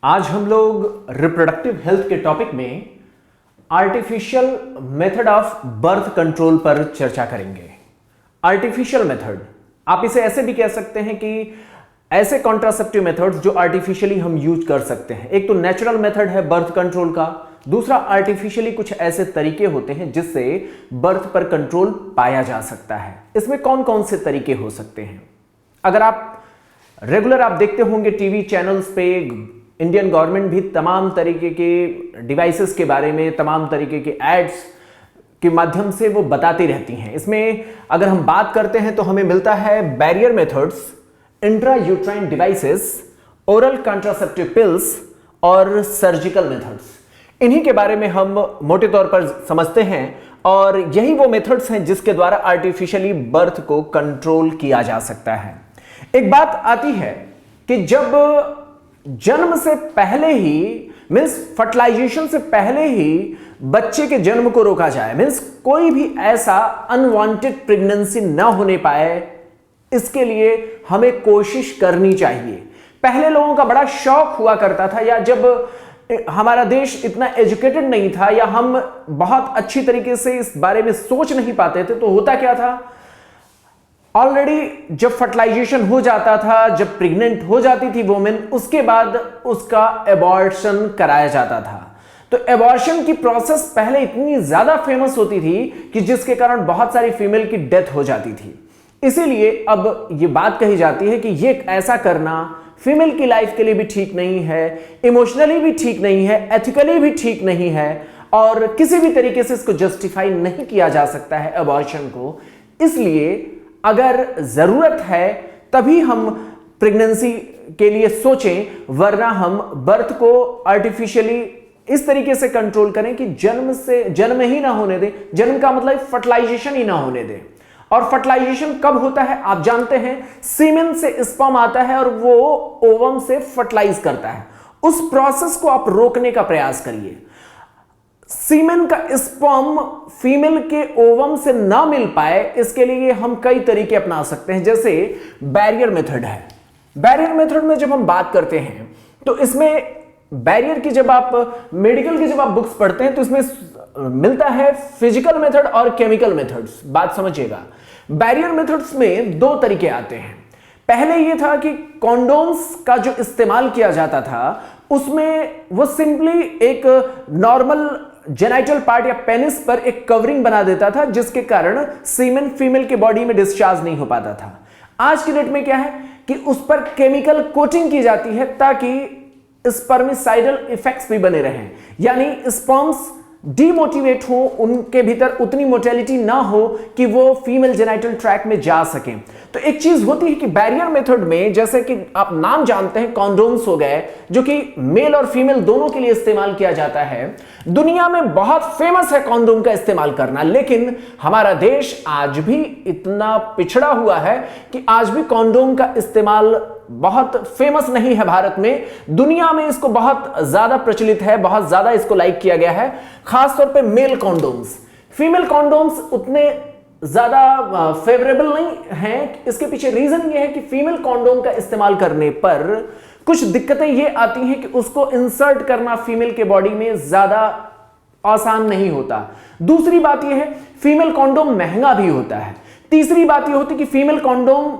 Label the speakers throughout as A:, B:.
A: आज हम लोग रिप्रोडक्टिव हेल्थ के टॉपिक में artificial method of birth control पर चर्चा करेंगे। आर्टिफिशियल मेथड, आप इसे ऐसे भी कह सकते हैं कि ऐसे कॉन्ट्रासेप्टिव मेथड्स जो आर्टिफिशियली हम यूज कर सकते हैं। एक तो नेचुरल मेथड है बर्थ कंट्रोल का, दूसरा आर्टिफिशियली कुछ ऐसे तरीके होते हैं जिससे बर्थ पर कंट्रोल पाया जा सकता है। इसमें कौन कौन से तरीके हो सकते हैं? अगर आप रेगुलर आप देखते होंगे टीवी चैनल्स पे, इंडियन गवर्नमेंट भी तमाम तरीके के डिवाइसेस के बारे में, तमाम तरीके के एड्स के माध्यम से वो बताती रहती हैं। इसमें अगर हम बात करते हैं तो हमें मिलता है barrier methods, intra uterine devices, oral contraceptive pills और सर्जिकल मेथड्स। इन्हीं के बारे में हम मोटे तौर पर समझते हैं और यही वो मेथड्स हैं जिसके द्वारा आर्टिफिशियली बर्थ को कंट्रोल किया जा सकता है। एक बात आती है कि जब जन्म से पहले ही, मीन्स फर्टिलाइजेशन से पहले ही बच्चे के जन्म को रोका जाए, मीन्स कोई भी ऐसा अनवांटेड प्रेगनेंसी ना होने पाए, इसके लिए हमें कोशिश करनी चाहिए। पहले लोगों का बड़ा शौक हुआ करता था, या जब हमारा देश इतना एजुकेटेड नहीं था या हम बहुत अच्छी तरीके से इस बारे में सोच नहीं पाते थे, तो होता क्या था, ऑलरेडी जब फर्टिलाइजेशन हो जाता था, जब प्रेग्नेंट हो जाती थी वोमेन, उसके बाद उसका एबॉर्शन कराया जाता था। तो एबॉर्शन की प्रोसेस पहले इतनी ज्यादा फेमस होती थी कि जिसके कारण बहुत सारी फीमेल की डेथ हो जाती थी। इसीलिए अब यह बात कही जाती है कि यह ऐसा करना फीमेल की लाइफ के लिए भी ठीक नहीं है, इमोशनली भी ठीक नहीं है, एथिकली भी ठीक नहीं है, और किसी भी तरीके से इसको जस्टिफाई नहीं किया जा सकता है एबॉर्शन को। इसलिए अगर जरूरत है तभी हम प्रेगनेंसी के लिए सोचें, वरना हम बर्थ को आर्टिफिशियली इस तरीके से कंट्रोल करें कि जन्म ही ना होने दें। जन्म का मतलब फर्टिलाइजेशन ही ना होने दें। और फर्टिलाइजेशन कब होता है आप जानते हैं, सीमेन से स्पर्म आता है और वो ओवम से फर्टिलाइज करता है। उस प्रोसेस को आप रोकने का प्रयास करिए। सीमेन का स्पर्म फीमेल के ओवम से ना मिल पाए, इसके लिए हम कई तरीके अपना सकते हैं। जैसे बैरियर मेथड है। बैरियर मेथड में जब हम बात करते हैं तो इसमें बैरियर की, जब आप मेडिकल की जब आप बुक्स पढ़ते हैं तो इसमें मिलता है फिजिकल मेथड और केमिकल मेथड्स। बात समझिएगा, बैरियर मेथड्स में दो तरीके आते हैं। पहले यह था कि कॉन्डोम्स का जो इस्तेमाल किया जाता था उसमें वो सिंपली एक नॉर्मल जेनाइटल पार्ट या पेनिस पर एक कवरिंग बना देता था, जिसके कारण सीमेन फीमेल के बॉडी में डिस्चार्ज नहीं हो पाता था। आज की डेट में क्या है कि उस पर केमिकल कोटिंग की जाती है ताकि स्पर्मिसाइडल इफेक्ट्स भी बने रहें, यानी स्पर्म्स डीमोटिवेट हो, उनके भीतर उतनी मोटेलिटी ना हो कि वो फीमेल जेनाइटल ट्रैक में जा सकें। तो एक चीज होती है कि बैरियर मेथड में, जैसे कि आप नाम जानते हैं, कॉन्डोम्स हो गए, जो कि मेल और फीमेल दोनों के लिए इस्तेमाल किया जाता है। दुनिया में बहुत फेमस है कॉन्डोम का इस्तेमाल करना, लेकिन हमारा देश आज भी इतना पिछड़ा हुआ है कि आज भी कॉन्डोम का इस्तेमाल बहुत फेमस नहीं है भारत में। दुनिया में इसको बहुत ज्यादा प्रचलित है, बहुत ज्यादा इसको लाइक किया गया है, खासतौर पे मेल कॉन्डोम्स। फीमेल कॉन्डोम्स उतने ज्यादा फेवरेबल नहीं हैं। इसके पीछे रीजन ये है कि फीमेल कॉन्डोम का इस्तेमाल करने पर कुछ दिक्कतें ये आती हैं कि उसको इंसर्ट करना फीमेल के बॉडी में ज्यादा आसान नहीं होता। दूसरी बात यह है, फीमेल कॉन्डोम महंगा भी होता है। तीसरी बात यह होती है कि फीमेल कॉन्डोम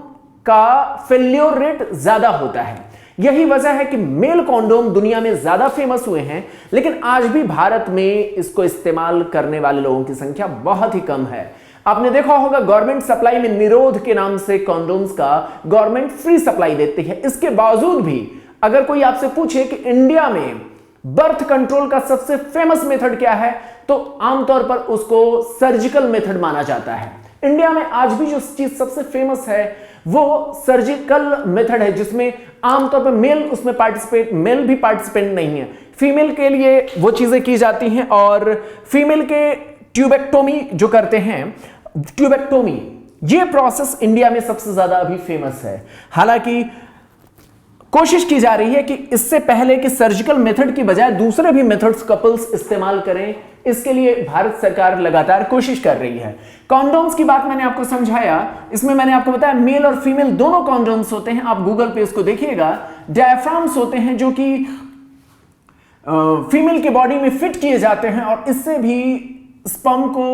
A: का फेल्योर रेट ज्यादा होता है। यही वजह है कि मेल कॉन्डोम दुनिया में ज्यादा फेमस हुए हैं, लेकिन आज भी भारत में इसको इस्तेमाल करने वाले लोगों की संख्या बहुत ही कम है। आपने देखा होगा गवर्नमेंट सप्लाई में निरोध के नाम से कॉन्डोम्स का गवर्नमेंट फ्री सप्लाई देती है। इसके बावजूद भी अगर कोई आपसे पूछे कि इंडिया में बर्थ कंट्रोल का सबसे फेमस मेथड क्या है, तो आमतौर पर उसको सर्जिकल मेथड माना जाता है। इंडिया में आज भी जो चीज सबसे फेमस है वो सर्जिकल मेथड है, जिसमें आमतौर पर मेल भी पार्टिसिपेंट नहीं है। फीमेल के लिए वो चीजें की जाती हैं, और फीमेल के ट्यूबेक्टोमी जो करते हैं, ट्यूबेक्टोमी, ये प्रोसेस इंडिया में सबसे ज्यादा अभी फेमस है। हालांकि कोशिश की जा रही है कि इससे पहले कि सर्जिकल मेथड की बजाय दूसरे भी मेथड्स कपल्स इस्तेमाल करें, इसके लिए भारत सरकार लगातार कोशिश कर रही है। कॉन्डोम्स की बात मैंने आपको समझाया, इसमें मैंने आपको बताया मेल और फीमेल दोनों कॉन्डोम्स होते हैं। आप गूगल पे इसको देखिएगा। डायफ्राम्स होते हैं जो कि फीमेल के बॉडी में फिट किए जाते हैं और इससे भी स्पर्म को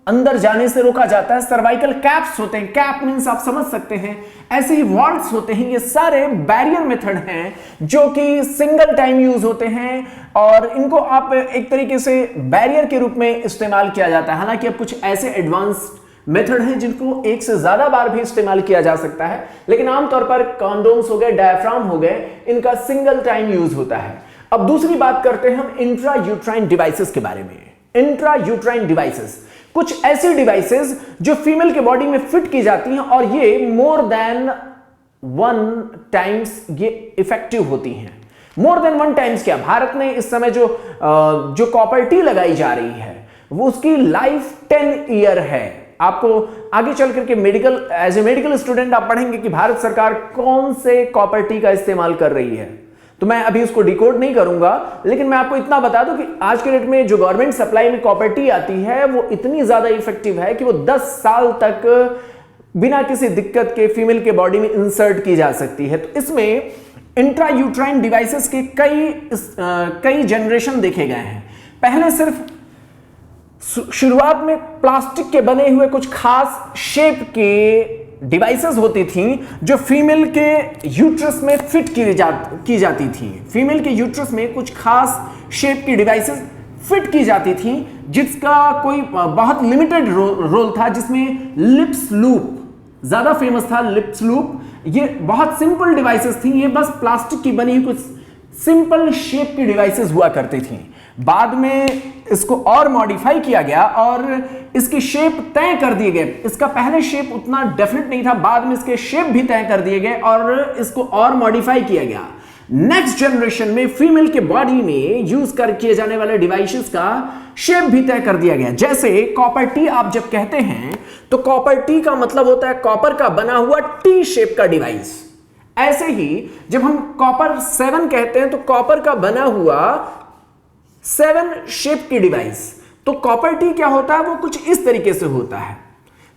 A: अंदर जाने से रोका जाता है। सर्वाइकल कैप्स होते हैं, कैप मींस आप समझ सकते हैं, ऐसे ही वॉल्ट्स होते हैं। ये सारे बैरियर मेथड हैं जो कि सिंगल टाइम यूज होते हैं और इनको आप एक तरीके से बैरियर के रूप में इस्तेमाल किया जाता है। हालांकि अब कुछ ऐसे एडवांस्ड मेथड हैं जिनको एक से ज्यादा बार भी इस्तेमाल किया जा सकता है, लेकिन आमतौर पर कॉन्डोम्स हो गए, डायफ्राम हो गए, इनका सिंगल टाइम यूज होता है। अब दूसरी बात करते हैं हम इंट्रा यूट्राइन डिवाइसेस के बारे में। इंट्रा यूट्राइन डिवाइसेस कुछ ऐसी डिवाइसेस जो फीमेल के बॉडी में फिट की जाती हैं और ये मोर देन 1 टाइम्स ये इफेक्टिव होती हैं। मोर देन 1 टाइम्स क्या, भारत में इस समय जो कॉपर टी लगाई जा रही है वो उसकी लाइफ 10 ईयर है। आपको आगे चल करके एज ए मेडिकल स्टूडेंट आप पढ़ेंगे कि भारत सरकार कौन से कॉपर टी का इस्तेमाल कर रही है, तो मैं अभी उसको डिकोड नहीं करूंगा, लेकिन मैं आपको इतना बता दूं कि आज के डेट में जो गवर्नमेंट सप्लाई में कॉपर टी आती है वो इतनी ज्यादा इफेक्टिव है कि वो 10 साल तक बिना किसी दिक्कत के फीमेल के बॉडी में इंसर्ट की जा सकती है। तो इसमें इंट्रा यूट्राइन डिवाइसेस के कई जनरेशन देखे गए हैं। पहले सिर्फ शुरुआत में प्लास्टिक के बने हुए कुछ खास शेप के डिवाइसेस होती थी जो फीमेल के यूट्रस में फिट की जाती थी। फीमेल के यूट्रस में कुछ खास शेप की डिवाइसेस फिट की जाती थी जिसका कोई बहुत लिमिटेड रोल था, जिसमें लिप्स लूप ज्यादा फेमस था। लिप्स लूप ये बहुत सिंपल डिवाइसेस थी, ये बस प्लास्टिक की बनी हुई कुछ सिंपल शेप की डिवाइसेस हुआ करती थी। बाद में इसको और मॉडिफाई किया गया और इसकी शेप तय कर दिए गए। इसका पहले शेप उतना डेफिनेट नहीं था, बाद में इसके शेप भी तय कर दिए गए और इसको और मॉडिफाई किया गया। नेक्स्ट जनरेशन में फीमेल के बॉडी में यूज किए जाने वाले डिवाइसेस का शेप भी तय कर दिया गया। जैसे कॉपर टी आप जब कहते हैं तो कॉपर टी का मतलब होता है कॉपर का बना हुआ टी शेप का डिवाइस। ऐसे ही जब हम कॉपर 7 कहते हैं तो कॉपर का बना हुआ 7 शेप की डिवाइस। तो कॉपर टी क्या होता है, वो कुछ इस तरीके से होता है।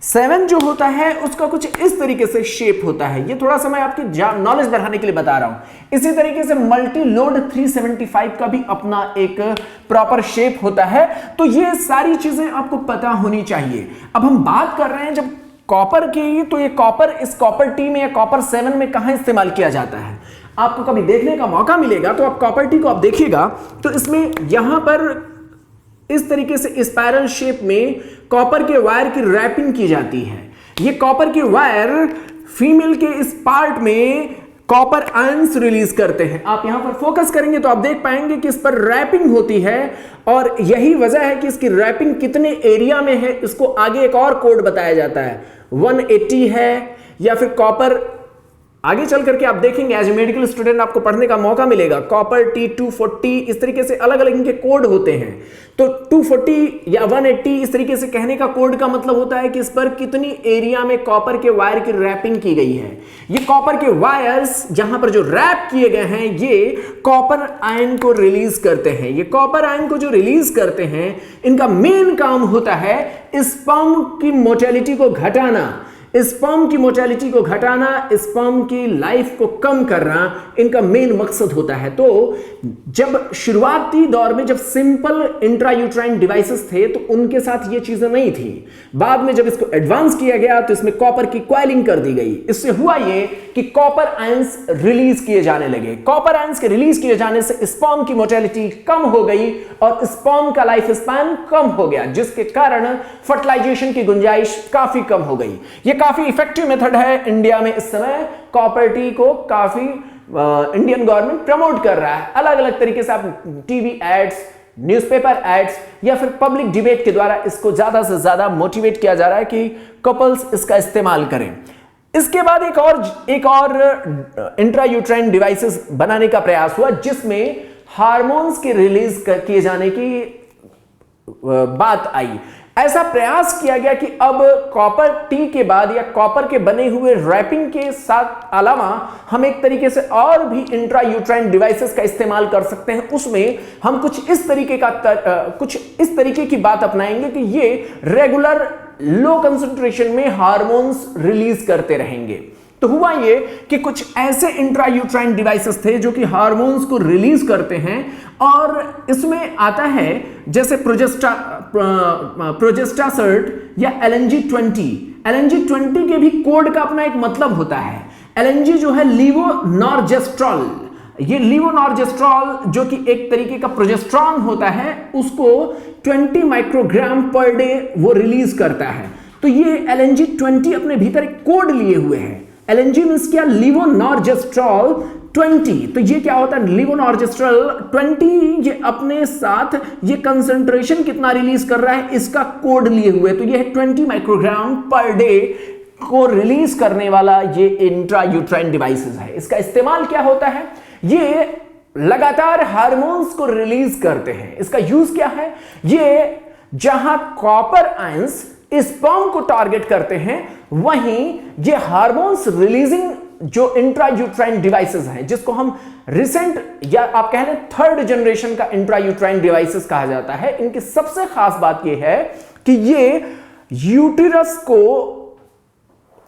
A: 7 जो होता है उसका कुछ इस तरीके से शेप होता है। ये थोड़ा सा मैं आपकी नॉलेज बढ़ाने के लिए बता रहा हूं। इसी तरीके से मल्टी लोड 375 का भी अपना एक प्रॉपर शेप होता है। तो ये सारी चीजें आपको पता होनी चाहिए। अब हम बात कर रहे हैं जब कॉपर की, तो ये कॉपर इस कॉपर टी में या कॉपर 7 में कहां इस्तेमाल किया जाता है। आपको कभी देखने का मौका मिलेगा तो आप कॉपर टी को आप देखिएगा तो इसमें यहां पर इस तरीके से स्पाइरल शेप में कॉपर के वायर की रैपिंग की जाती है। ये कॉपर के वायर फीमेल के इस पार्ट में कॉपर आयंस रिलीज करते हैं। आप यहां पर फोकस करेंगे तो आप देख पाएंगे कि इस पर रैपिंग होती है और यही वजह है कि इसकी रैपिंग कितने एरिया में है इसको आगे एक और कोड बताया जाता है। 180 है या फिर कॉपर, आगे चल करके आप देखेंगे एज ए मेडिकल स्टूडेंट आपको पढ़ने का मौका मिलेगा। कॉपर टी 240 इस तरीके से अलग अलग इनके कोड होते हैं। तो 240 या 180 इस तरीके से कहने का कोड का मतलब होता है कि इस पर कितनी एरिया में कॉपर के वायर की रैपिंग की गई है। ये कॉपर के वायर्स जहां पर जो रैप किए गए हैं ये कॉपर आयन को रिलीज करते हैं। ये कॉपर आयन को जो रिलीज करते हैं इनका मेन काम होता है स्पर्म की मोटिलिटी को घटाना। स्पर्म की मोटिलिटी को घटाना, स्पर्म की लाइफ को कम करना इनका मेन मकसद होता है। तो जब शुरुआती दौर में जब सिंपल इंट्रायूट्राइन डिवाइसेस थे तो उनके साथ ये चीजें नहीं थी। बाद में जब इसको एडवांस किया गया तो इसमें कॉपर की क्वाइलिंग कर दी गई। इससे हुआ ये कि कॉपर आयंस रिलीज किए जाने लगे। कॉपर आयंस के रिलीज किए जाने से स्पर्म की मोटिलिटी कम हो गई और स्पर्म का लाइफ स्पैन कम हो गया, जिसके कारण फर्टिलाइजेशन की गुंजाइश काफी कम हो गई। ये काफी इफेक्टिव मेथड है। इंडिया में इस समय कॉपर टी को काफी इंडियन गवर्नमेंट प्रमोट कर रहा है। अलग अलग तरीके से आप टीवी एड्स, न्यूज़पेपर एड्स या फिर पब्लिक डिबेट के द्वारा इसको ज्यादा से ज्यादा मोटिवेट किया जा रहा है कि कपल्स इसका इस्तेमाल करें। इसके बाद एक और इंट्रायूट्राइन डिवाइसेस बनाने का प्रयास हुआ जिसमें हार्मोन्स के रिलीज किए जाने की बात आई। ऐसा प्रयास किया गया कि अब कॉपर टी के बाद या कॉपर के बने हुए रैपिंग के साथ अलावा हम एक तरीके से और भी इंट्रायूट्राइन डिवाइसेस का इस्तेमाल कर सकते हैं। उसमें हम कुछ इस तरीके की बात अपनाएंगे कि ये रेगुलर लो कंसंट्रेशन में हार्मोन्स रिलीज करते रहेंगे। तो हुआ ये कि कुछ ऐसे इंट्रायूट्राइन डिवाइसेस थे जो कि हार्मोन्स को रिलीज करते हैं, और इसमें आता है जैसे प्रोजेस्टासर्ट या LNG-20। LNG-20 के भी कोड का अपना एक मतलब होता है। LNG जो है लीवोनॉर्जेस्ट्रॉल, ये लीवोनॉर्जेस्ट्रॉल जो कि एक तरीके का प्रोजेस्ट्रॉन होता है, उसको 20 माइक्रोग्राम पर डे वो रिलीज करता है। तो ये LNG-20 अपने भीतर एक कोड लिए हुए है। LNG मींस क्या? लीवोनॉर्जेस्ट्रॉल 20। तो ये क्या होता है? लीवोनॉर्जेस्ट्रॉल 20 ये अपने साथ ये कंसंट्रेशन कितना रिलीज कर रहा है इसका कोड लिए हुए। तो ये है 20 माइक्रोग्राम पर डे को रिलीज करने वाला ये इंट्रायूट्राइन डिवाइसेस है। इसका इस्तेमाल क्या होता है? ये लगातार हार्मोन्स को रिलीज करते हैं। इसका यूज क्या है? ये जहां कॉपर आयंस स्पर्म को टारगेट करते हैं, वहीं ये हार्मोन्स रिलीजिंग जो इंट्रायूट्राइन डिवाइसेस हैं, जिसको हम रिसेंट या आप कह लें थर्ड जनरेशन का इंट्रायूट्राइन डिवाइसेस कहा जाता है, इनकी सबसे खास बात यह है कि ये यूटेरस को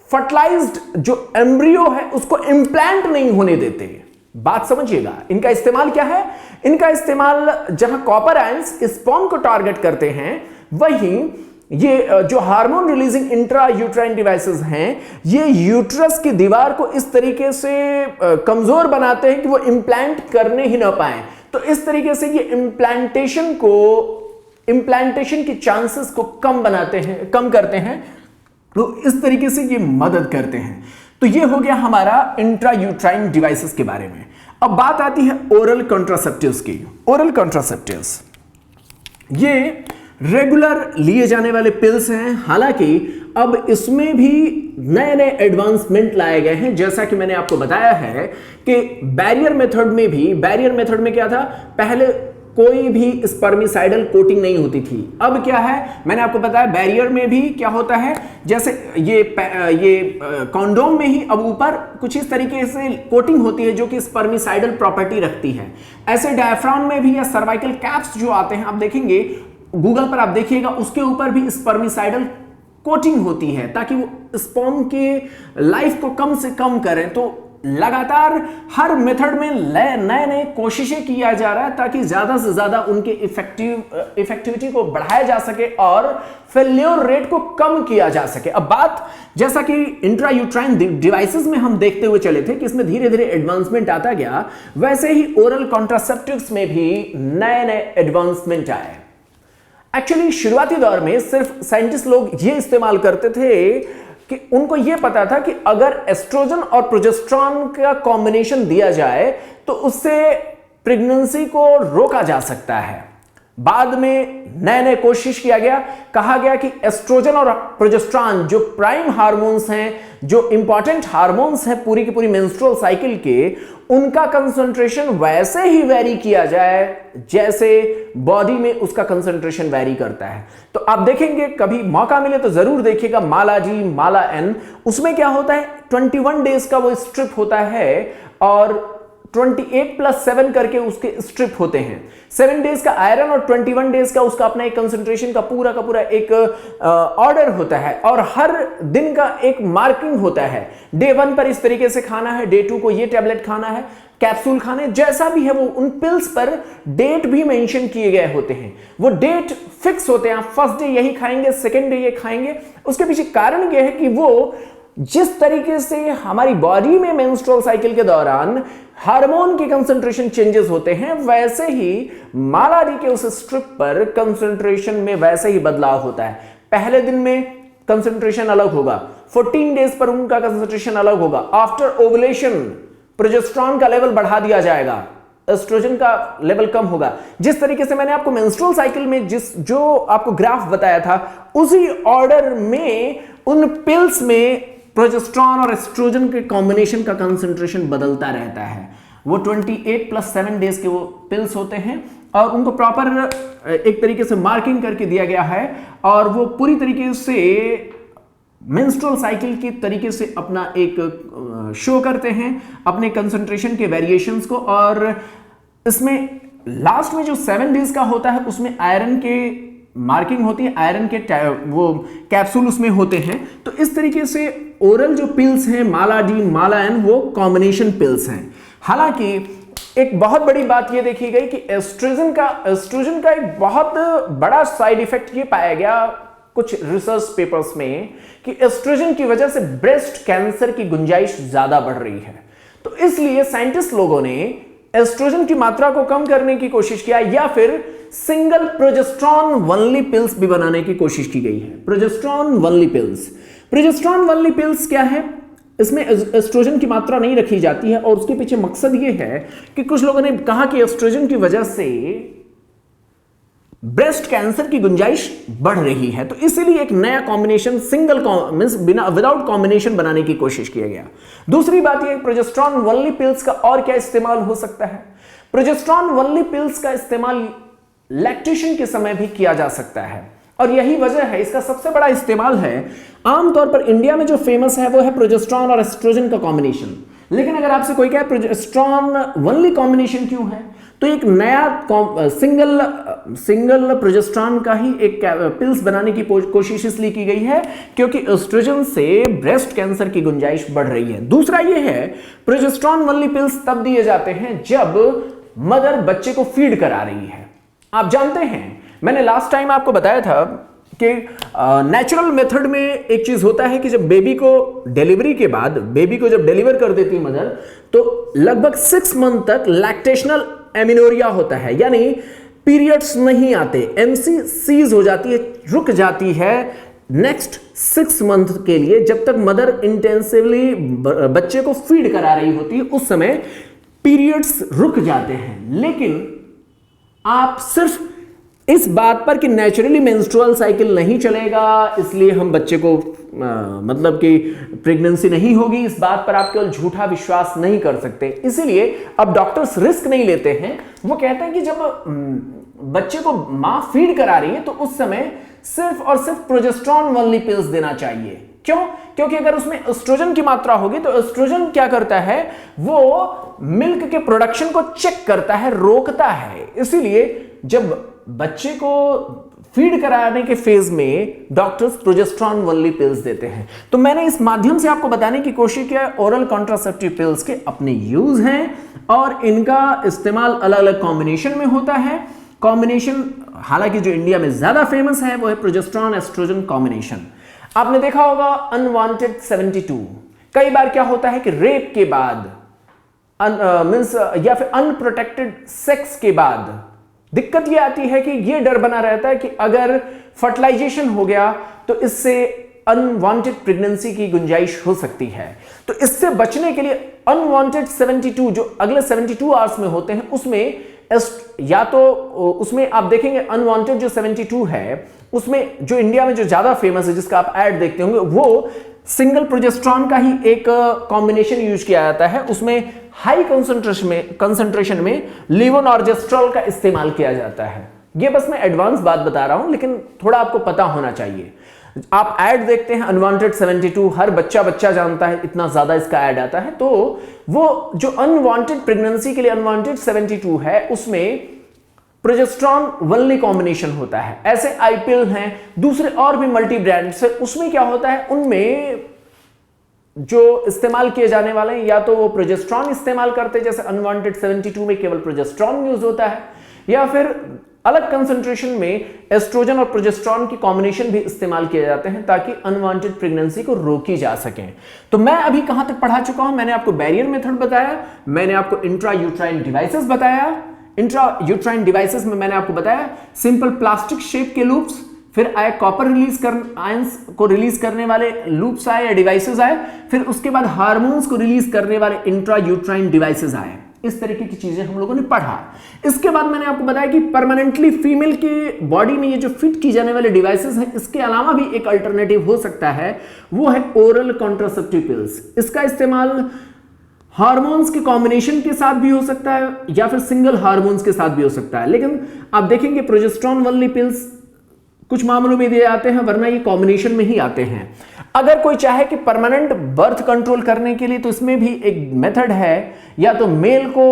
A: फर्टिलाइज्ड जो एम्ब्रियो है उसको इंप्लांट नहीं होने देते। बात समझिएगा। इनका इस्तेमाल क्या है? इनका इस्तेमाल जहां कॉपर आयंस स्पर्म को टारगेट करते हैं, वहीं ये जो हार्मोन रिलीजिंग इंट्रायूट्राइन डिवाइसेस हैं, ये यूट्रस की दीवार को इस तरीके से कमजोर बनाते हैं कि वो इंप्लांट करने ही ना पाए। तो इस तरीके से ये इंप्लांटेशन की चांसेस को कम करते हैं। तो इस तरीके से ये मदद करते हैं। तो ये हो गया हमारा इंट्रायूट्राइन डिवाइसेस के बारे में। अब बात आती है ओरल कॉन्ट्रासेप्टिव्स की। ओरल कॉन्ट्रासेप्टिव्स ये रेगुलर लिए जाने वाले पिल्स हैं। हालांकि अब इसमें भी नए नए एडवांसमेंट लाए गए हैं। जैसा कि मैंने आपको बताया है कि बैरियर मेथड में क्या था? पहले कोई भी स्पर्मिसाइडल कोटिंग नहीं होती थी। अब क्या है? मैंने आपको बताया बैरियर में भी क्या होता है, जैसे ये कॉन्डोम में ही अब ऊपर कुछ इस तरीके से कोटिंग होती है जो कि स्पर्मिसाइडल प्रॉपर्टी रखती है। ऐसे डायफ्राम में भी या सर्वाइकल कैप्स जो आते हैं, आप देखेंगे गूगल पर, आप देखिएगा उसके ऊपर भी स्पर्मिसाइडल कोटिंग होती है ताकि वो स्पर्म के लाइफ को कम से कम करें। तो लगातार हर मेथड में नए नए कोशिशें किया जा रहा है ताकि ज्यादा से ज्यादा उनके इफेक्टिविटी को बढ़ाया जा सके और फेल्योर रेट को कम किया जा सके। अब बात, जैसा कि इंट्रायूट्राइन डिवाइसेस में हम देखते हुए चले थे कि इसमें धीरे धीरे एडवांसमेंट आता गया, वैसे ही ओरल कॉन्ट्रासेप्टिव्स में भी नए नए एडवांसमेंट आए। एक्चुअली शुरुआती दौर में सिर्फ साइंटिस्ट लोग ये इस्तेमाल करते थे कि उनको यह पता था कि अगर एस्ट्रोजन और प्रोजेस्टेरॉन का कॉम्बिनेशन दिया जाए तो उससे प्रेगनेंसी को रोका जा सकता है। बाद में नए नए कोशिश किया गया, कहा गया कि एस्ट्रोजन और प्रोजेस्टेरॉन जो प्राइम हार्मोन्स हैं, जो इंपॉर्टेंट हार्मोन्स हैं पूरी की पूरी मेंस्ट्रुअल साइकिल के, उनका कंसंट्रेशन वैसे ही वेरी किया जाए जैसे बॉडी में उसका कंसंट्रेशन वेरी करता है। तो आप देखेंगे, कभी मौका मिले तो जरूर देखिएगा माला जी, माला एन, उसमें क्या होता है 21 डेज का वो स्ट्रिप होता है और 28+7 करके उसके स्ट्रिप होते हैं। 7 डेज का आयरन और 21 डेज का उसका अपना एक कंसंट्रेशन का पूरा एक ऑर्डर होता है और हर दिन का एक मार्किंग होता है। डे 1 पर इस तरीके से खाना है, डे 2 को ये टैबलेट खाना है, कैप्सूल खाने, जैसा भी है वो उन पिल्स पर डेट भी मेंशन किए गए होते हैं। वो डेट फिक्स होते हैं, फर्स्ट डे यही खाएंगे, सेकेंड डे ये खाएंगे। उसके पीछे कारण यह है कि वो जिस तरीके से हमारी बॉडी में मेंस्ट्रुअल साइकिल के दौरान हार्मोन के कंसंट्रेशन चेंजेस होते हैं, वैसे ही मालाडी के उस स्ट्रिप पर कंसंट्रेशन में वैसे ही बदलाव होता है। पहले दिन में कंसंट्रेशन अलग होगा, 14 डेज पर उनका कंसंट्रेशन अलग होगा। आफ्टर ओवुलेशन प्रोजेस्टेरॉन का लेवल बढ़ा दिया जाएगा, एस्ट्रोजन का लेवल कम होगा। जिस तरीके से मैंने आपको मेंस्ट्रुअल साइकिल में जो आपको ग्राफ बताया था, उसी ऑर्डर में उन पिल्स में प्रोजेस्टेरॉन और एस्ट्रोजन के कॉम्बिनेशन का कंसंट्रेशन बदलता रहता है। वो 28+7 डेज के वो पिल्स होते हैं और उनको प्रॉपर एक तरीके से मार्किंग करके दिया गया है और वो पूरी तरीके से मेंस्ट्रुअल साइकिल की तरीके से अपना एक शो करते हैं अपने कंसंट्रेशन के वेरिएशंस को। और इसमें लास्ट में जो 7 डेज का होता है उसमें आयरन के मार्किंग होती है, आयरन के वो कैप्सूल उसमें होते हैं। तो इस तरीके से ओरल जो पिल्स हैं माला डी माला एन वो कॉम्बिनेशन पिल्स हैं। हालांकि एक बहुत बड़ी बात ये देखी गई कि एस्ट्रोजन का एक बहुत बड़ा साइड इफेक्ट ये पाया गया कुछ रिसर्च पेपर्स में कि एस्ट्रोजन की वजह से ब्रेस्ट कैंसर की गुंजाइश ज्यादा बढ़ रही है। तो इसलिए साइंटिस्ट लोगों ने एस्ट्रोजन की मात्रा को कम करने की कोशिश किया या फिर सिंगल प्रोजेस्टेरॉन वनली पिल्स भी बनाने की कोशिश की गई है। प्रोजेस्टेरॉन वनली पिल्स क्या है? इसमें एस्ट्रोजन की मात्रा नहीं रखी जाती है और उसके पीछे मकसद यह है कि कुछ लोगों ने कहा कि एस्ट्रोजन की वजह से ब्रेस्ट कैंसर की गुंजाइश बढ़ रही है, तो इसीलिए एक नया कॉम्बिनेशन विदाउट कॉम्बिनेशन बनाने की कोशिश किया गया। दूसरी बात यह प्रोजेस्टेरॉन वनली पिल्स का और क्या इस्तेमाल हो सकता है? प्रोजेस्टेरॉन वनली पिल्स का इस्तेमाल लैक्टेशन के समय भी किया जा सकता है और यही वजह है इसका सबसे बड़ा इस्तेमाल है। आमतौर पर इंडिया में जो फेमस है वो है प्रोजेस्टेरॉन और एस्ट्रोजन का कॉम्बिनेशन। लेकिन अगर आपसे कोई कहे प्रोजेस्टेरॉन वनली कॉम्बिनेशन क्यों है, तो एक नया सिंगल प्रोजेस्टेरॉन का ही एक पिल्स बनाने की कोशिश इसलिए की गई है क्योंकि एस्ट्रोजन से ब्रेस्ट कैंसर की गुंजाइश बढ़ रही है। दूसरा ये है प्रोजेस्टेरॉन वनली पिल्स तब दिए जाते हैं जब मदर बच्चे को फीड करा रही है। आप जानते हैं मैंने लास्ट टाइम आपको बताया था कि नेचुरल मेथड में एक चीज होता है कि जब बेबी को डिलीवरी के बाद बेबी को जब डिलीवर कर देती है मदर, तो लगभग 6 मंथ तक लैक्टेशनल एमिनोरिया होता है, यानी पीरियड्स नहीं आते, एमसी सीज हो जाती है, रुक जाती है नेक्स्ट 6 मंथ के लिए, जब तक मदर इंटेंसिवली बच्चे को फीड करा रही होती है उस समय पीरियड्स रुक जाते हैं। लेकिन आप सिर्फ इस बात पर कि नेचुरली मेंस्ट्रुअल साइकिल नहीं चलेगा इसलिए हम बच्चे को मतलब कि प्रेगनेंसी नहीं होगी, इस बात पर आप केवल झूठा विश्वास नहीं कर सकते। इसीलिए अब डॉक्टर्स रिस्क नहीं लेते हैं। वो कहते हैं कि जब बच्चे को मां फीड करा रही है तो उस समय सिर्फ और सिर्फ प्रोजेस्टेरॉन वनली पिल्स देना चाहिए। क्यों? क्योंकि अगर उसमें एस्ट्रोजन की मात्रा होगी तो एस्ट्रोजन क्या करता है, वो मिल्क के प्रोडक्शन को चेक करता है, रोकता है। इसीलिए जब बच्चे को फीड कराने के फेज में डॉक्टर्स प्रोजेस्टेरॉन वनली पिल्स देते हैं। तो मैंने इस माध्यम से आपको बताने की कोशिश किया ओरल कॉन्ट्रासेप्टिव पिल्स के अपने यूज हैं और इनका इस्तेमाल अलग अलग कॉम्बिनेशन में होता है। कॉम्बिनेशन हालांकि जो इंडिया में ज्यादा फेमस है वो है प्रोजेस्टेरॉन एस्ट्रोजन कॉम्बिनेशन। आपने देखा होगा अनवांटेड 72। कई बार क्या होता है कि रेप के बाद या फिर अनप्रोटेक्टेड सेक्स के बाद दिक्कत यह आती है कि यह डर बना रहता है कि अगर फर्टिलाइजेशन हो गया तो इससे अनवांटेड प्रेगनेंसी की गुंजाइश हो सकती है। तो इससे बचने के लिए अनवांटेड 72 जो अगले 72 आवर्स में होते हैं उसमें या तो उसमें आप देखेंगे अनवांटेड जो 72 है उसमें जो इंडिया में जो ज्यादा फेमस है जिसका आप ऐड देखते होंगे वो सिंगल प्रोजेस्टेरॉन का ही एक कॉम्बिनेशन यूज किया जाता है। उसमें हाई कंसंट्रेशन में लेवोनॉर्जेस्ट्रॉल का इस्तेमाल किया जाता है। ये बस मैं एडवांस बात बता रहा हूं लेकिन थोड़ा आपको पता होना चाहिए। आप ऐड देखते हैं अनवांटेड 72, हर बच्चा जानता है, इतना ज्यादा इसका ऐड आता है। तो वो जो अनवांटेड प्रेगनेंसी के लिए अनवांटेड 72 है उसमें प्रोजेस्टेरॉन वनली कॉम्बिनेशन होता है। ऐसे आईपिल हैं, दूसरे और भी मल्टी ब्रांड्स है, उसमें क्या होता है उनमें जो इस्तेमाल किए जाने वाले हैं या तो वो प्रोजेस्टेरॉन इस्तेमाल करते हैं, जैसे अनवांटेड 72 में केवल प्रोजेस्टेरॉन यूज होता है, या फिर अलग कंसंट्रेशन में एस्ट्रोजन और प्रोजेस्टेरॉन की कॉम्बिनेशन भी इस्तेमाल किए जाते हैं ताकि अनवांटेड प्रेगनेंसी को रोकी जा सके। तो मैं अभी कहां तक पढ़ा चुका हूं? मैंने आपको बैरियर मेथड बताया, मैंने आपको इंट्रा यूट्राइन डिवाइसेस बताया। इंट्रा यूट्राइन डिवाइसेस में मैंने आपको बताया सिंपल प्लास्टिक शेप के लूप्स, फिर आए कॉपर आयंस को रिलीज करने वाले लूप्स आए या डिवाइसेस आए, फिर उसके बाद हार्मोन्स को रिलीज करने वाले इंट्रा यूट्राइन डिवाइसेस आए। इस तरीके की चीजें हम लोगों ने पढ़ा। इसके बाद मैंने आपको बताया कि परमानेंटली फीमेल की बॉडी में ये जो फिट की जाने वाले डिवाइसेस हैं इसके अलावा भी एक अल्टरनेटिव हो सकता है, वो है ओरल कॉन्ट्रासेप्टिव पिल्स। इसका इस्तेमाल हार्मोन्स के कॉम्बिनेशन के साथ भी हो सकता है या फिर सिंगल हार्मोन्स के साथ भी हो सकता है। लेकिन आप देखेंगे प्रोजेस्टेरॉन वनली पिल्स कुछ मामलों में दिए जाते हैं, वरना ये कॉम्बिनेशन में ही आते हैं। अगर कोई चाहे कि परमानेंट बर्थ कंट्रोल करने के लिए तो इसमें भी एक मेथड है, या तो मेल को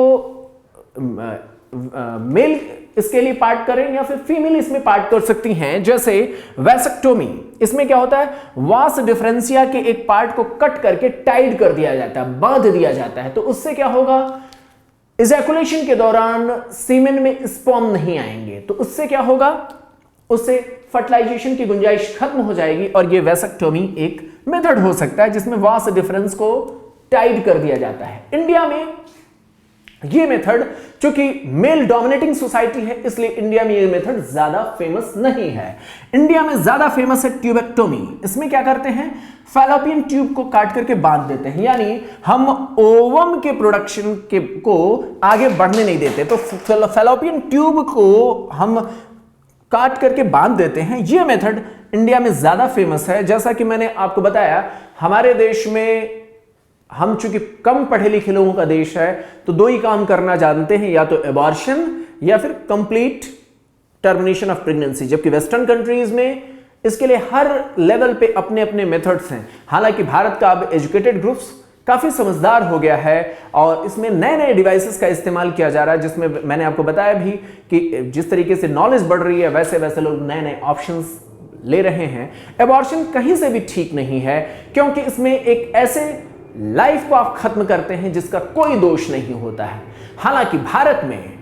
A: मेल इसके लिए पार्ट करें या फिर फीमेल इसमें पार्ट कर सकती हैं। जैसे वैसेक्टोमी, इसमें क्या होता है, वास डिफरेंशिया के एक पार्ट को कट करके टाइड कर दिया जाता है, बांध दिया जाता है। तो उससे क्या होगा, इजैकुलेशन के दौरान सीमेन में स्पर्म नहीं आएंगे, तो उससे क्या होगा, उससे फर्टिलाइजेशन की गुंजाइश खत्म हो जाएगी। और ये वैसेक्टोमी एक मेथड हो सकता है जिसमें वास डिफरेंस को टाइड कर दिया जाता है। इंडिया में ये मेथड, चूंकि मेल डोमिनेटिंग सोसाइटी है इसलिए इंडिया में ये मेथड ज्यादा फेमस नहीं है। इंडिया में ज्यादा फेमस है ट्यूबेक्टोमी। इसमें क्या करते हैं, फैलोपियन ट्यूब को काट करके बांध देते हैं, यानी हम ओवम के प्रोडक्शन को आगे बढ़ने नहीं देते। तो फैलोपियन ट्यूब को हम काट करके बांध देते हैं। यह मेथड इंडिया में ज्यादा फेमस है। जैसा कि मैंने आपको बताया, हमारे देश में हम चूंकि कम पढ़े लिखे लोगों का देश है तो दो ही काम करना जानते हैं, या तो एबॉर्शन या फिर कंप्लीट टर्मिनेशन ऑफ प्रेगनेंसी। जबकि वेस्टर्न कंट्रीज में इसके लिए हर लेवल पे अपने अपने मेथड्स हैं। हालांकि भारत का अब एजुकेटेड ग्रुप्स काफी समझदार हो गया है और इसमें नए नए डिवाइसेस का इस्तेमाल किया जा रहा है, जिसमें मैंने आपको बताया भी कि जिस तरीके से नॉलेज बढ़ रही है वैसे वैसे लोग नए नए ऑप्शंस ले रहे हैं। एबॉर्शन कहीं से भी ठीक नहीं है, क्योंकि इसमें एक ऐसे लाइफ को आप खत्म करते हैं जिसका कोई दोष नहीं होता है। हालांकि भारत में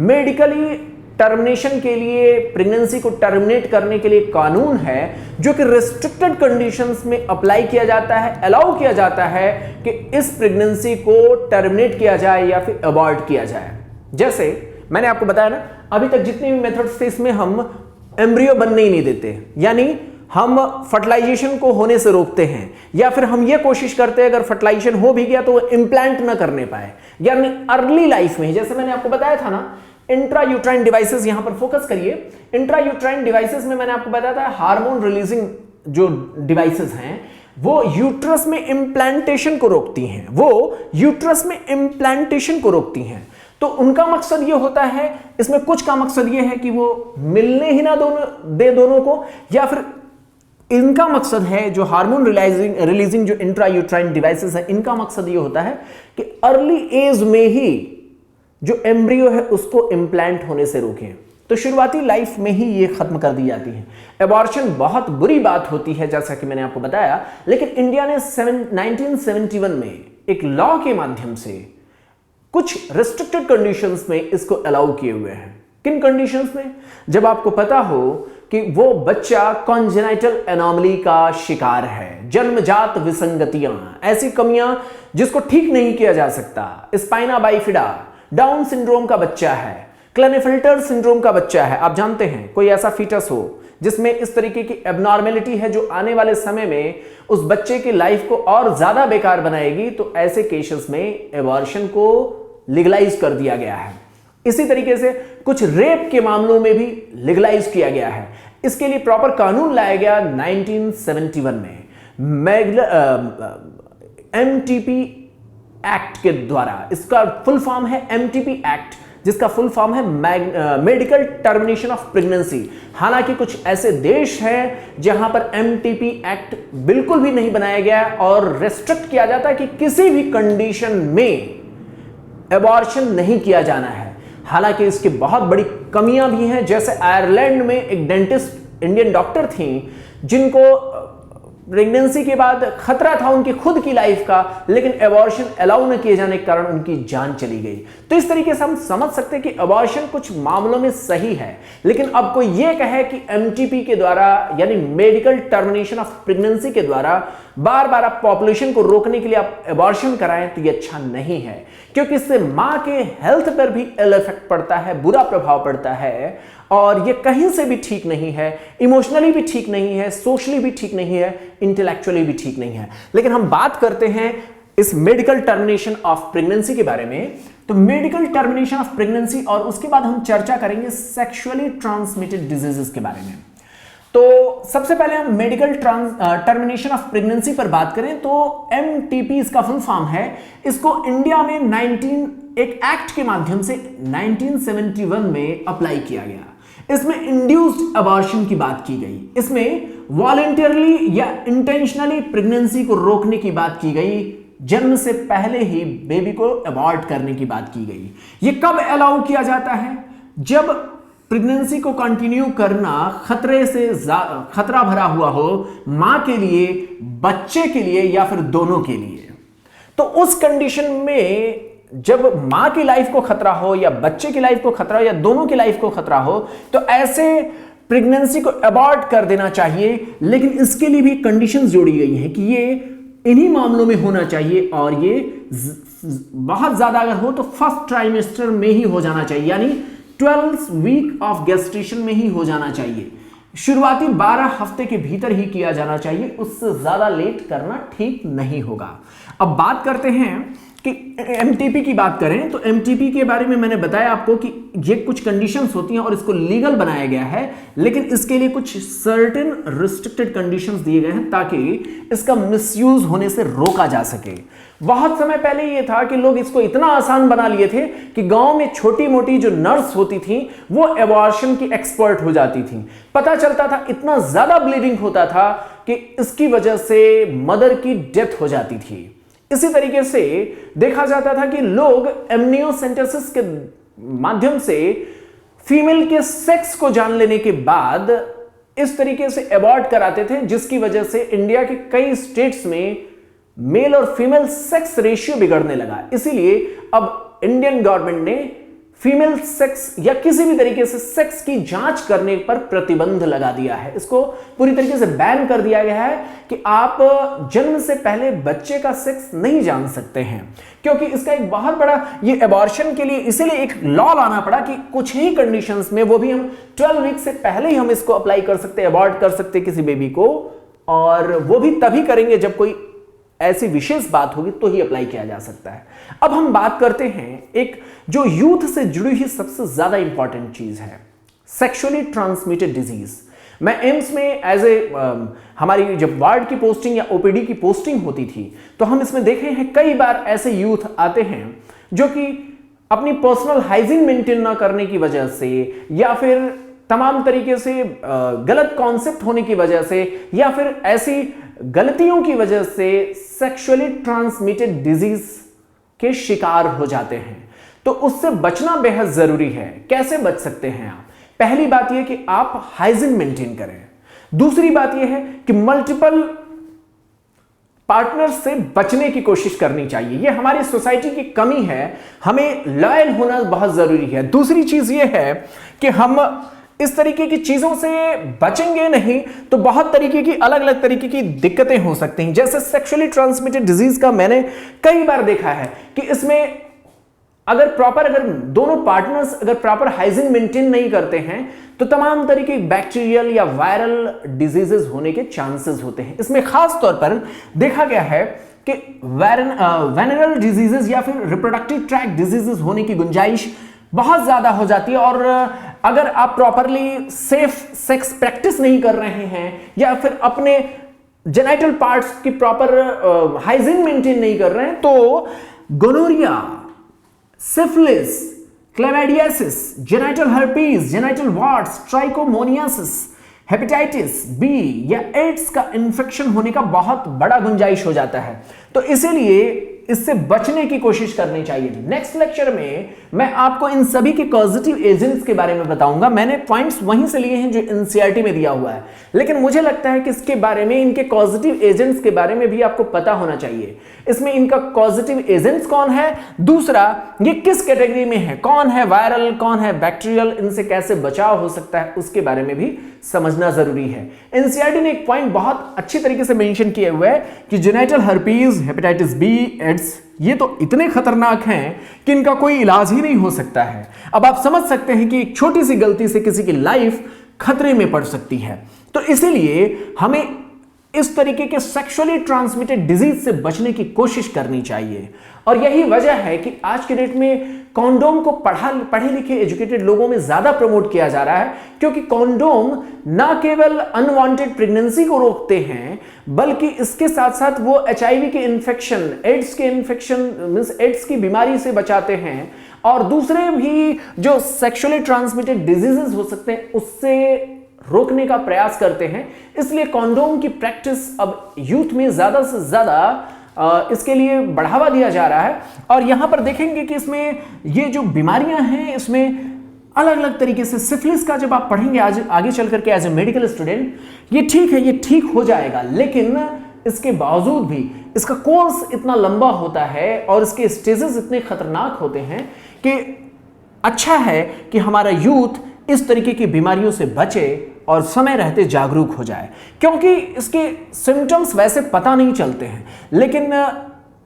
A: मेडिकली टर्मिनेशन के लिए, प्रेगनेंसी को टर्मिनेट करने के लिए कानून है जो कि रिस्ट्रिक्टेड कंडीशंस में अप्लाई किया जाता है, अलाउ किया जाता है कि इस प्रेगनेंसी को टर्मिनेट किया जाए या फिर अबॉर्ट किया जाए। जैसे मैंने आपको बताया ना, अभी तक जितने भी मेथड्स थे इसमें हम एम्ब्रियो बनने ही नहीं देते, यानी हम फर्टिलाइजेशन को होने से रोकते हैं, या फिर हम ये कोशिश करते हैं अगर फर्टिलाइजेशन हो भी गया तो इंप्लांट ना करने पाए, यानी अर्ली लाइफ में। जैसे मैंने आपको बताया था ना, इंट्रायूट्राइन डिवाइसेस, यहां पर फोकस करिए। इंट्रायूट्राइन डिवाइसेस में मैंने आपको बताया था हार्मोन रिलीजिंग जो डिवाइसेस हैं वो यूट्रस में इंप्लांटेशन को रोकती हैं, वो यूट्रस में इंप्लांटेशन को रोकती हैं। तो उनका मकसद ये होता है, इसमें कुछ का मकसद ये है कि वो मिलने ही ना दोनों को, या फिर इनका मकसद है जो हार्मोन रिलीजिंग जो इंट्रायूट्राइन डिवाइसेस है, इनका मकसद ये होता है कि अर्ली एज में ही जो एम्ब्रियो है उसको इंप्लांट होने से रोकें। तो शुरुआती लाइफ में ही ये खत्म कर दी जाती है। एबॉर्शन बहुत बुरी बात होती है जैसा कि मैंने आपको बताया, लेकिन इंडिया ने 1971 में एक लॉ के माध्यम से कुछ रिस्ट्रिक्टेड कंडीशंस में इसको अलाउ किए हुए हैं। किन कंडीशंस में? जब आपको पता हो कि वो बच्चा कॉन्जेनाइटल एनोमली का शिकार है, जन्मजात विसंगतियां, ऐसी कमियां जिसको ठीक नहीं किया जा सकता, स्पाइना बाइफिडा, डाउन सिंड्रोम का बच्चा है, क्लेनेफेल्टर सिंड्रोम का बच्चा है। आप जानते हैं कोई ऐसा फीटस हो जिसमें इस तरीके की एबनॉर्मेलिटी है जो आने वाले समय में उस बच्चे की लाइफ को और ज्यादा बेकार बनाएगी, तो ऐसे केसेस में एबॉर्शन को लीगलाइज कर दिया गया है। इसी तरीके से कुछ रेप के मामलों में भी लीगलाइज किया गया है। इसके लिए प्रॉपर कानून लाया गया 1971 में एमटीपी एक्ट के द्वारा। इसका फुल फॉर्म है एमटीपी एक्ट, जिसका फुल फॉर्म है मेडिकल टर्मिनेशन ऑफ प्रेगनेंसी। हालांकि कुछ ऐसे देश हैं जहां पर एमटीपी एक्ट बिल्कुल भी नहीं बनाया गया और रेस्ट्रिक्ट किया जाता है कि किसी भी कंडीशन में एबॉर्शन नहीं किया जाना है। हालांकि इसकी बहुत बड़ी कमियां भी हैं। जैसे आयरलैंड में एक डेंटिस्ट इंडियन डॉक्टर थी जिनको प्रेगनेंसी के बाद खतरा था उनकी खुद की लाइफ का, लेकिन एबॉर्शन अलाउ न किए जाने के कारण उनकी जान चली गई। तो इस तरीके से हम समझ सकते हैं कि एबॉर्शन कुछ मामलों में सही है, लेकिन अब कोई यह कहे कि एमटीपी के द्वारा यानी मेडिकल टर्मिनेशन ऑफ प्रेगनेंसी के द्वारा बार बार आप पॉपुलेशन को रोकने के लिए आप एबॉर्शन कराएं तो यह अच्छा नहीं है, क्योंकि इससे मां के हेल्थ पर भी इल इफेक्ट पड़ता है, बुरा प्रभाव पड़ता है, और ये कहीं से भी ठीक नहीं है। इमोशनली भी ठीक नहीं है, सोशली भी ठीक नहीं है, इंटेलेक्चुअली भी ठीक नहीं है। लेकिन हम बात करते हैं इस मेडिकल टर्मिनेशन ऑफ प्रेगनेंसी के बारे में। तो मेडिकल टर्मिनेशन ऑफ प्रेगनेंसी, और उसके बाद हम चर्चा करेंगे सेक्सुअली ट्रांसमिटेड डिजीजेस के बारे में। तो सबसे पहले हम मेडिकल टर्मिनेशन ऑफ प्रेगनेंसी पर बात करें तो एमटीपी इसका फुल फॉर्म है। इसको इंडिया में एक एक्ट के माध्यम से 1971 में अप्लाई किया गया। इसमें इंड्यूस्ड अबॉर्शन की बात की गई, इसमें वॉलेंटियरली या इंटेंशनली प्रेगनेंसी को रोकने की बात की गई जन्म से पहले ही बेबी को अबॉर्ट करने की बात की गई। ये कब अलाउ किया जाता है? जब प्रेगनेंसी को कंटिन्यू करना खतरा भरा हुआ हो, मां के लिए, बच्चे के लिए या फिर दोनों के लिए। तो उस कंडीशन में जब मां की लाइफ को खतरा हो या बच्चे की लाइफ को खतरा हो या दोनों की लाइफ को खतरा हो, तो ऐसे प्रेगनेंसी को अबॉर्ट कर देना चाहिए। लेकिन इसके लिए भी कंडीशंस जोड़ी गई हैं कि ये इन्हीं मामलों में होना चाहिए और ये बहुत ज्यादा अगर हो तो फर्स्ट ट्राइमेस्टर में ही हो जाना चाहिए, यानी 12 वीक ऑफ गेस्टेशन में ही हो जाना चाहिए। शुरुआती 12 हफ्ते के भीतर ही किया जाना चाहिए, उससे ज्यादा लेट करना ठीक नहीं होगा। अब बात करते हैं कि एमटीपी की बात करें तो एमटीपी के बारे में मैंने बताया आपको कि ये कुछ कंडीशंस होती हैं और इसको लीगल बनाया गया है, लेकिन इसके लिए कुछ सर्टेन रिस्ट्रिक्टेड कंडीशंस दिए गए हैं ताकि इसका मिसयूज होने से रोका जा सके। बहुत समय पहले ये था कि लोग इसको इतना आसान बना लिए थे कि गांव में छोटी मोटी जो नर्स होती थी वो एबॉर्शन की एक्सपर्ट हो जाती थी। पता चलता था इतना ज्यादा ब्लीडिंग होता था कि इसकी वजह से मदर की डेथ हो जाती थी। इसी तरीके से देखा जाता था कि लोग एमनियोसेंटेसिस के माध्यम से फीमेल के सेक्स को जान लेने के बाद इस तरीके से अबॉर्ट कराते थे, जिसकी वजह से इंडिया के कई स्टेट्स में मेल और फीमेल सेक्स रेशियो बिगड़ने लगा। इसीलिए अब इंडियन गवर्नमेंट ने फीमेल सेक्स या किसी भी तरीके से सेक्स की जांच करने पर प्रतिबंध लगा दिया है। इसको पूरी तरीके से बैन कर दिया गया है कि आप जन्म से पहले बच्चे का सेक्स नहीं जान सकते हैं, क्योंकि इसका एक बहुत बड़ा ये एबॉर्शन के लिए इसीलिए एक लॉ लाना पड़ा कि कुछ ही कंडीशंस में, वो भी हम 12 वीक से पहले ही हम इसको अप्लाई कर सकते हैं, अबॉर्ट कर सकते हैं किसी बेबी को, और वो भी तभी करेंगे जब कोई ऐसी विशेष बात होगी तो ही अप्लाई किया जा सकता है। अब हम बात करते हैं एक जो यूथ से जुड़ी हुई सबसे ज्यादा इंपॉर्टेंट चीज है, सेक्सुअली ट्रांसमिटेड डिजीज। मैं एम्स में एज ए हमारी जब वार्ड की पोस्टिंग या ओपीडी की पोस्टिंग होती थी तो हम इसमें देखे हैं कई बार ऐसे यूथ आते हैं जो कि अपनी पर्सनल हाइजीन मेंटेन ना करने की वजह से या फिर तमाम तरीके से गलत कॉन्सेप्ट होने की वजह से या फिर ऐसी गलतियों की वजह से सेक्सुअली ट्रांसमिटेड डिजीज के शिकार हो जाते हैं। तो उससे बचना बेहद जरूरी है। कैसे बच सकते हैं आप? पहली बात यह कि आप हाइजीन मेंटेन करें। दूसरी बात यह है कि मल्टीपल पार्टनर से बचने की कोशिश करनी चाहिए। यह हमारी सोसाइटी की कमी है, हमें लॉयल होना बहुत जरूरी है। दूसरी चीज यह है कि हम इस तरीके की चीजों से बचेंगे नहीं तो बहुत तरीके की अलग अलग तरीके की दिक्कतें हो सकती हैं। जैसे सेक्सुअली ट्रांसमिटेड डिजीज का मैंने कई बार देखा है कि इसमें अगर दोनों पार्टनर्स अगर प्रॉपर हाइजीन मेंटेन नहीं करते हैं तो तमाम तरीके बैक्टीरियल या वायरल डिजीजेस होने के चांसेस होते हैं। इसमें खास तौर पर देखा गया है कि वायरल डिजीजेस या फिर रिप्रोडक्टिव ट्रैक्ट डिजीजेस होने की गुंजाइश बहुत ज्यादा हो जाती है। और अगर आप प्रॉपरली सेफ सेक्स प्रैक्टिस नहीं कर रहे हैं या फिर अपने जेनिटल पार्ट्स की प्रॉपर हाइजीन मेंटेन नहीं कर रहे हैं तो gonorrhoea, syphilis, chlamydiasis, genital herpes, genital warts, trichomoniasis, hepatitis B या एड्स का इंफेक्शन होने का बहुत बड़ा गुंजाइश हो जाता है। तो इसीलिए इससे बचने की कोशिश करनी चाहिए। नेक्स्ट लेक्चर में मैं आपको इन सभी के कॉजेटिव एजेंट्स के बारे में बताऊंगा। मैंने पॉइंट्स वहीं से लिए हैं जो एनसीईआरटी में दिया हुआ है, लेकिन मुझे लगता है कि इसके बारे में, इनके कॉजेटिव एजेंट्स के बारे में भी आपको पता होना चाहिए। इसमें इनका कॉजेटिव एजेंट्स कौन है, दूसरा ये किस कैटेगरी में है, कौन है वायरल, कौन है बैक्टीरियल, इनसे कैसे बचाव हो सकता है, उसके बारे में भी समझना जरूरी है। एनसीईआरटी ने एक पॉइंट बहुत अच्छी तरीके से मेंशन किया हुआ है कि genital herpes, hepatitis B, AIDS ये तो इतने खतरनाक हैं कि इनका कोई इलाज ही नहीं हो सकता है। अब आप समझ सकते हैं कि एक छोटी सी गलती से किसी की लाइफ खतरे में पड़ सकती है। तो इसीलिए हमें इस तरीके के सेक्सुअली ट्रांसमिटेड डिजीज से बचने की कोशिश करनी चाहिए। और यही वजह है कि आज के डेट में कॉन्डोम को पढ़े लिखे एजुकेटेड लोगों में ज्यादा प्रमोट किया जा रहा है, क्योंकि कॉन्डोम ना केवल अनवांटेड प्रेगनेंसी को रोकते हैं बल्कि इसके साथ साथ वो एचआईवी के इन्फेक्शन, एड्स के इन्फेक्शन मींस एड्स की बीमारी से बचाते हैं और दूसरे भी जो सेक्सुअली ट्रांसमिटेड डिजीजेस हो सकते हैं उससे रोकने का प्रयास करते हैं। इसलिए कॉन्डोम की प्रैक्टिस अब यूथ में ज्यादा से ज्यादा इसके लिए बढ़ावा दिया जा रहा है। और यहां पर देखेंगे कि इसमें ये जो बीमारियां हैं इसमें अलग अलग तरीके से, सिफिलिस का जब आप पढ़ेंगे आज आगे चल करके एज ए मेडिकल स्टूडेंट, ये ठीक है, ये ठीक हो जाएगा, लेकिन इसके बावजूद भी इसका कोर्स इतना लंबा होता है और इसके स्टेजेस इतने खतरनाक होते हैं कि अच्छा है कि हमारा यूथ इस तरीके की बीमारियों से बचे और समय रहते जागरूक हो जाए, क्योंकि इसके सिम्टम्स वैसे पता नहीं चलते हैं, लेकिन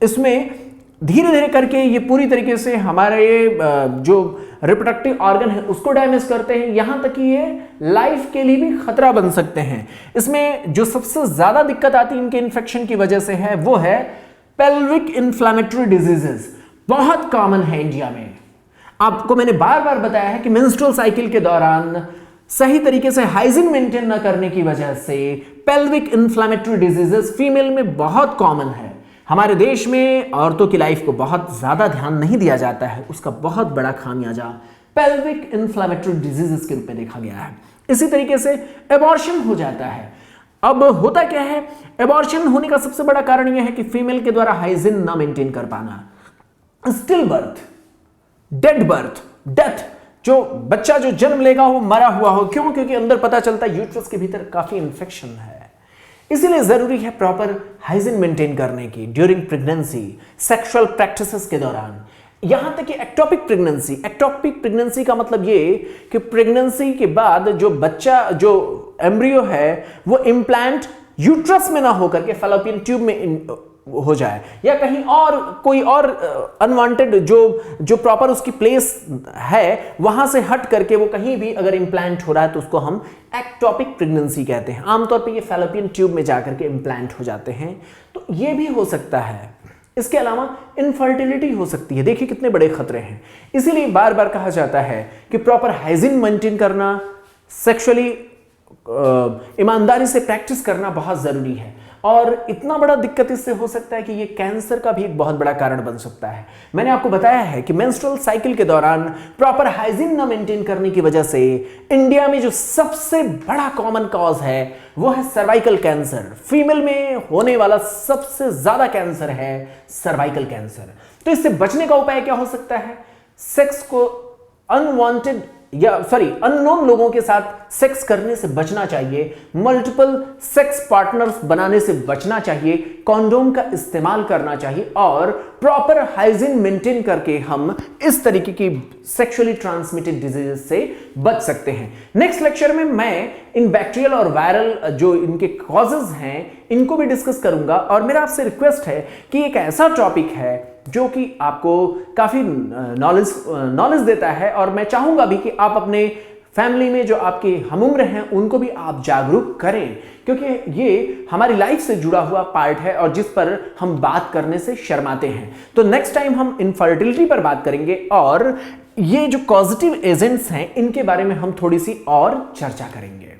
A: इसमें धीरे धीरे करके ये पूरी तरीके से हमारे जो रिप्रोडक्टिव ऑर्गन है उसको डैमेज करते हैं, यहां तक कि ये लाइफ के लिए भी खतरा बन सकते हैं। इसमें जो सबसे ज्यादा दिक्कत आती है इनके इन्फेक्शन की वजह से है वो है पेल्विक इन्फ्लेमेटरी डिजीजेस। बहुत कॉमन है इंडिया में। आपको मैंने बार बार बताया है कि मेंस्ट्रुअल साइकिल के दौरान सही तरीके से हाइजीन मेंटेन न करने की वजह से पेल्विक इन्फ्लेमेटरी डिजीजेस फीमेल में बहुत कॉमन है। हमारे देश में औरतों की लाइफ को बहुत ज्यादा ध्यान नहीं दिया जाता है, उसका बहुत बड़ा खामियाजा पेल्विक इन्फ्लेमेटरी डिजीजेस के रूप में देखा गया है। इसी तरीके से एबॉर्शन हो जाता है। अब होता क्या है, एबॉर्शन होने का सबसे बड़ा कारण यह है कि फीमेल के द्वारा हाइजीन ना मेंटेन कर पाना। Still birth, dead birth, death, जो बच्चा जो जन्म लेगा वो मरा हुआ हो, क्यों? क्योंकि अंदर पता चलता है यूट्रस के भीतर काफी इंफेक्शन है। इसीलिए जरूरी है प्रॉपर हाइजीन मेंटेन करने की ड्यूरिंग प्रेगनेंसी, सेक्सुअल प्रैक्टिसेस के दौरान, यहां तक कि एक्टोपिक प्रेगनेंसी। एक्टोपिक प्रेगनेंसी का मतलब ये कि प्रेगनेंसी के बाद जो बच्चा, जो एम्ब्रियो है, वो इम्प्लांट यूट्रस में ना होकर के फैलोपियन ट्यूब में हो जाए, या कहीं और कोई और अनवांटेड जो प्रॉपर उसकी प्लेस है वहां से हट करके वो कहीं भी अगर इम्प्लांट हो रहा है तो उसको हम एक्टोपिक प्रेगनेंसी कहते हैं। आमतौर पे ये फैलोपियन ट्यूब में जाकर के इम्प्लांट हो जाते हैं, तो ये भी हो सकता है। इसके अलावा इनफर्टिलिटी हो सकती है। देखिए कितने बड़े खतरे हैं। इसीलिए बार बार कहा जाता है कि प्रॉपर हाइजीन मेंटेन करना, सेक्सुअली ईमानदारी से प्रैक्टिस करना बहुत जरूरी है। और इतना बड़ा दिक्कत इससे हो सकता है कि ये कैंसर का भी एक बहुत बड़ा कारण बन सकता है। मैंने आपको बताया है कि मेंस्ट्रुअल साइकिल के दौरान प्रॉपर हाइजीन ना मेंटेन करने की वजह से इंडिया में जो सबसे बड़ा कॉमन कॉज है वो है सर्वाइकल कैंसर। फीमेल में होने वाला सबसे ज्यादा कैंसर है सर्वाइकल कैंसर। तो इससे बचने का उपाय क्या हो सकता है? सेक्स को अनवांटेड अननोन लोगों के साथ सेक्स करने से बचना चाहिए, मल्टीपल सेक्स पार्टनर्स बनाने से बचना चाहिए, कॉन्डोम का इस्तेमाल करना चाहिए और प्रॉपर हाइजीन मेंटेन करके हम इस तरीके की सेक्सुअली ट्रांसमिटेड डिजीज से बच सकते हैं। नेक्स्ट लेक्चर में मैं इन बैक्टीरियल और वायरल जो इनके कॉजेज हैं इनको भी डिस्कस करूंगा। और मेरा आपसे रिक्वेस्ट है कि एक ऐसा टॉपिक है जो कि आपको काफी नॉलेज देता है, और मैं चाहूंगा भी कि आप अपने फैमिली में जो आपके हमउम्र हैं उनको भी आप जागरूक करें, क्योंकि ये हमारी लाइफ से जुड़ा हुआ पार्ट है और जिस पर हम बात करने से शर्माते हैं। तो नेक्स्ट टाइम हम इनफर्टिलिटी पर बात करेंगे और ये जो कॉजेटिव एजेंट्स हैं इनके बारे में हम थोड़ी सी और चर्चा करेंगे।